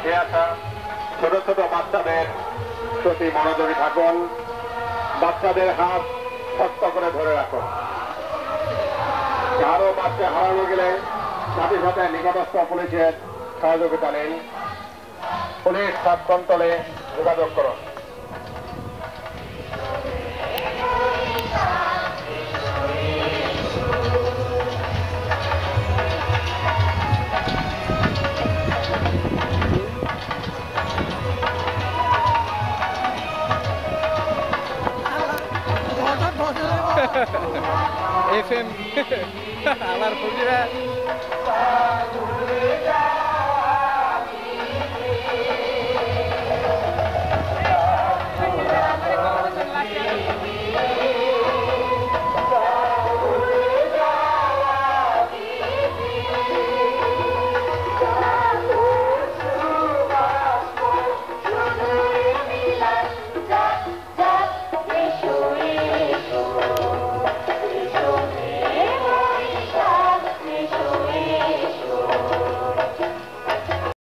মাঠে আসা ছোট ছোট বাচ্চাদের প্রতি মনোযোগী থাকুন। বাচ্চাদের হাত শক্ত করে ধরে রাখুন। কারো বাচ্চা হারানো গেলে সাথে সাথে নিকটস্থ পুলিশের সহযোগিতা নিন। পুলিশ সাব কন্ট্রোলে যোগাযোগ করুন। FM আমার ফুজিরা